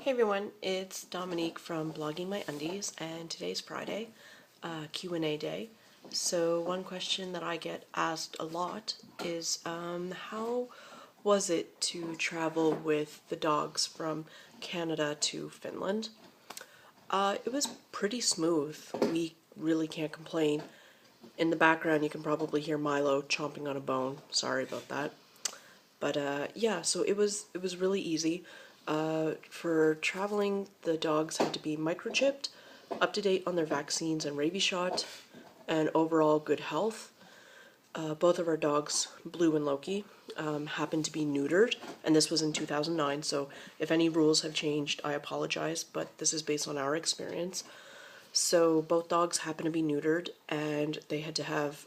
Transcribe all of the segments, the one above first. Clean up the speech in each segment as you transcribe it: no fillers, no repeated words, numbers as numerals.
Hey everyone, it's Dominique from Blogging My Undies, and today's Friday, Q&A day. So one question that I get asked a lot is, how was it to travel with the dogs from Canada to Finland? It was pretty smooth. We really can't complain. In the background, you can probably hear Milo chomping on a bone. Sorry about that. But yeah, so it was really easy. For traveling, the dogs had to be microchipped, up to date on their vaccines and rabies shot, and overall good health. Both of our dogs, Blue and Loki, happened to be neutered, and this was in 2009, so if any rules have changed, I apologize, but this is based on our experience. So both dogs happened to be neutered, and they had to have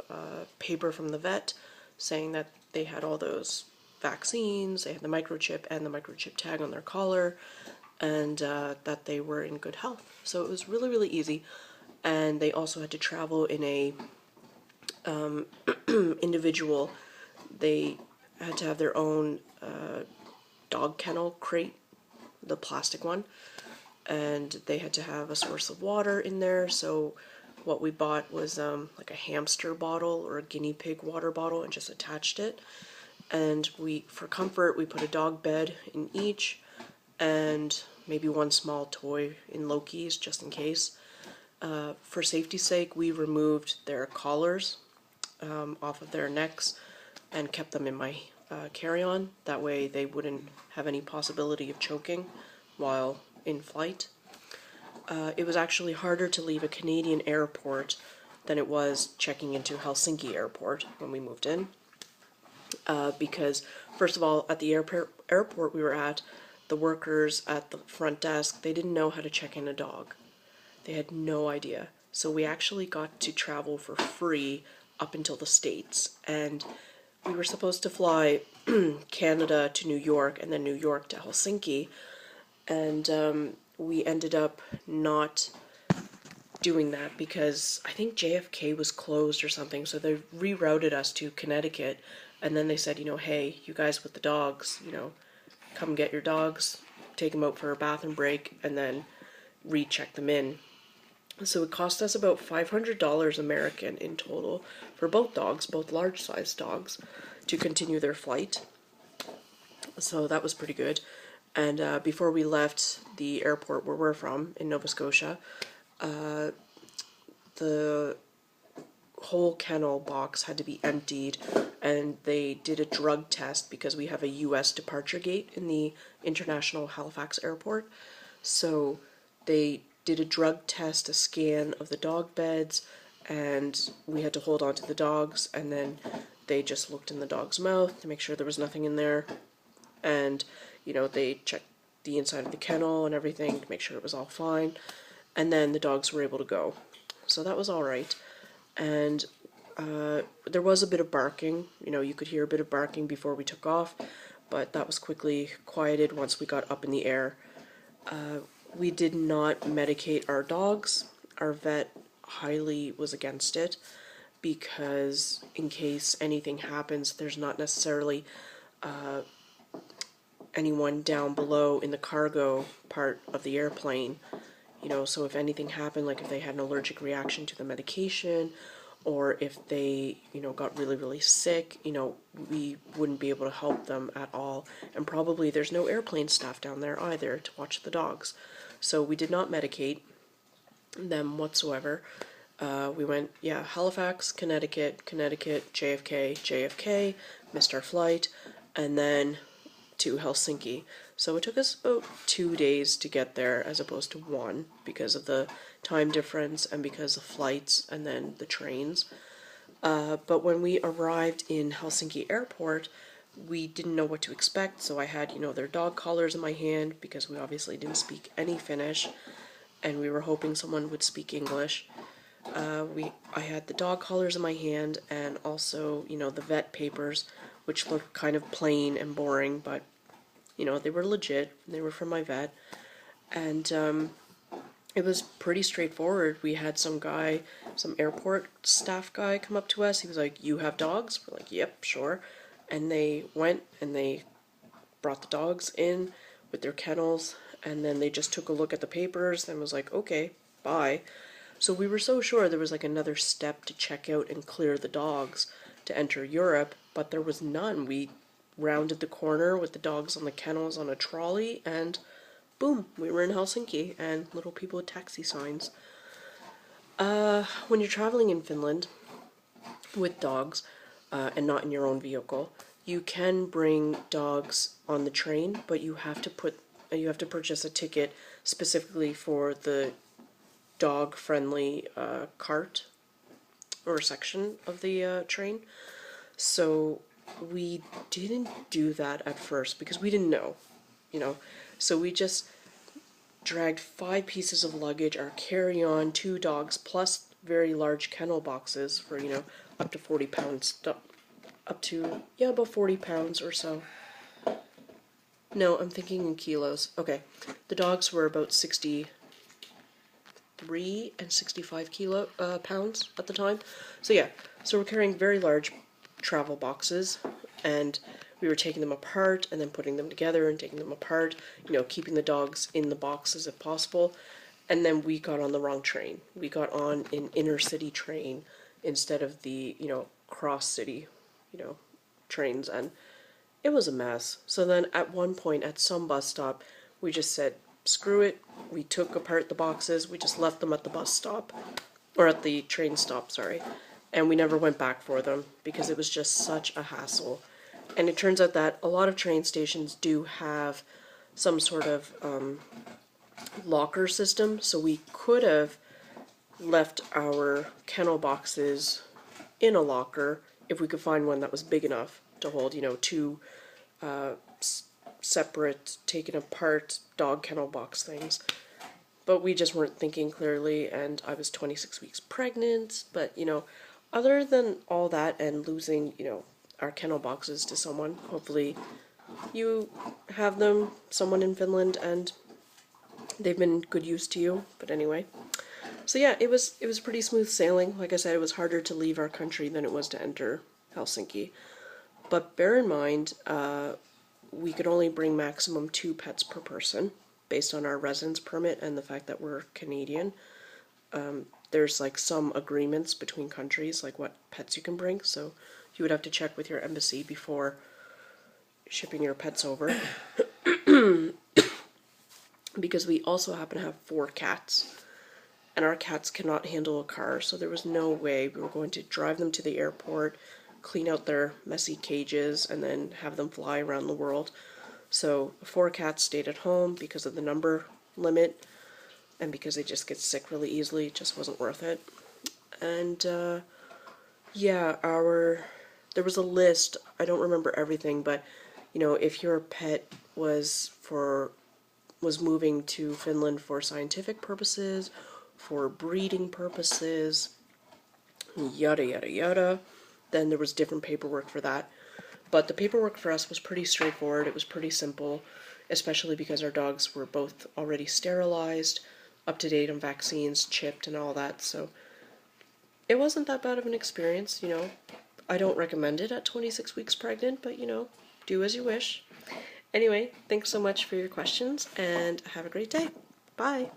paper from the vet saying that they had all those vaccines, they had the microchip and the microchip tag on their collar, and that they were in good health. So it was really, really easy. And they also had to travel in a individual. They had to have their own dog kennel crate, the plastic one, and they had to have a source of water in there. So what we bought was like a hamster bottle or a guinea pig water bottle and just attached it. And for comfort, we put a dog bed in each and maybe one small toy in Loki's just in case. For safety's sake, we removed their collars off of their necks and kept them in my carry-on. That way they wouldn't have any possibility of choking while in flight. It was actually harder to leave a Canadian airport than it was checking into Helsinki airport when we moved in. Because, first of all, at the airport we were at, the workers at the front desk, they didn't know how to check in a dog. They had no idea. So we actually got to travel for free up until the States. And we were supposed to fly Canada to New York and then New York to Helsinki. And we ended up not doing that because I think JFK was closed or something. So they rerouted us to Connecticut. And then they said, hey, you guys with the dogs, come get your dogs, take them out for a bathroom break, and then recheck them in. So it cost us about $500 American in total for both dogs, both large-sized dogs, to continue their flight. So that was pretty good. And before we left the airport where we're from, in Nova Scotia, the whole kennel box had to be emptied, and they did a drug test because we have a US departure gate in the International Halifax Airport. So they did a drug test, a scan of the dog beds, and we had to hold on to the dogs, and then they just looked in the dog's mouth to make sure there was nothing in there. And, they checked the inside of the kennel and everything to make sure it was all fine. And then the dogs were able to go. So that was all right. And there was a bit of barking. You could hear a bit of barking before we took off, but that was quickly quieted once we got up in the air. We did not medicate our dogs. Our vet highly was against it because in case anything happens, there's not necessarily anyone down below in the cargo part of the airplane. So if anything happened, like if they had an allergic reaction to the medication, or if they, got really, really sick, we wouldn't be able to help them at all. And probably there's no airplane staff down there either to watch the dogs. So we did not medicate them whatsoever. We went, Halifax, Connecticut, JFK, missed our flight, and then to Helsinki. So it took us about 2 days to get there as opposed to 1 because of the time difference and because of flights and then the trains. But when we arrived in Helsinki airport, we didn't know what to expect. So I had, their dog collars in my hand because we obviously didn't speak any Finnish, and we were hoping someone would speak English. I had the dog collars in my hand and also, the vet papers, which looked kind of plain and boring, but they were legit. They were from my vet. And it was pretty straightforward. We had some airport staff guy come up to us. He was like, "You have dogs?" We're like, "Yep, sure." And they went and they brought the dogs in with their kennels, and then they just took a look at the papers and was like, okay, bye. So we were so sure there was like another step to check out and clear the dogs to enter Europe, but there was none. We rounded the corner with the dogs on the kennels on a trolley, and boom, we were in Helsinki, and little people with taxi signs. When you're traveling in Finland with dogs, and not in your own vehicle, you can bring dogs on the train, but you have to purchase a ticket specifically for the dog-friendly cart or section of the train. So we didn't do that at first because we didn't know, you know. So we just dragged 5 pieces of luggage, our carry-on, 2 dogs, plus very large kennel boxes for, you know, up to 40 pounds, up to, yeah, about 40 pounds or so. No, I'm thinking in kilos. Okay, the dogs were about 63 and 65 pounds at the time. So yeah, so we're carrying very large travel boxes, and we were taking them apart and then putting them together and taking them apart, you know, keeping the dogs in the boxes if possible. And then we got on the wrong train. We got on an inner city train instead of the, you know, cross city, you know, trains, and it was a mess. So then at one point at some bus stop, we just said, screw it. We took apart the boxes. We just left them at the bus stop, or at the train stop, sorry. And we never went back for them because it was just such a hassle. And it turns out that a lot of train stations do have some sort of locker system, so we could have left our kennel boxes in a locker if we could find one that was big enough to hold, you know, 2 separate, taken apart dog kennel box things. But we just weren't thinking clearly, and I was 26 weeks pregnant. But, you know, other than all that and losing, you know, our kennel boxes to someone, hopefully you have them, someone in Finland, and they've been good use to you. But anyway, so yeah, it was pretty smooth sailing. Like I said, it was harder to leave our country than it was to enter Helsinki. But bear in mind, we could only bring maximum 2 pets per person based on our residence permit and the fact that we're Canadian. There's like some agreements between countries, like what pets you can bring, so you would have to check with your embassy before shipping your pets over. Because we also happen to have 4 cats, and our cats cannot handle a car, so there was no way we were going to drive them to the airport, clean out their messy cages, and then have them fly around the world. So 4 cats stayed at home because of the number limit, and because they just get sick really easily. It just wasn't worth it. And yeah, there was a list. I don't remember everything, but you know, if your pet was moving to Finland for scientific purposes, for breeding purposes, yada yada yada, then there was different paperwork for that. But the paperwork for us was pretty straightforward. It was pretty simple, especially because our dogs were both already sterilized, up to date on vaccines, chipped, and all that. So it wasn't that bad of an experience, you know. I don't recommend it at 26 weeks pregnant, but you know, do as you wish. Anyway, thanks so much for your questions, and have a great day. Bye!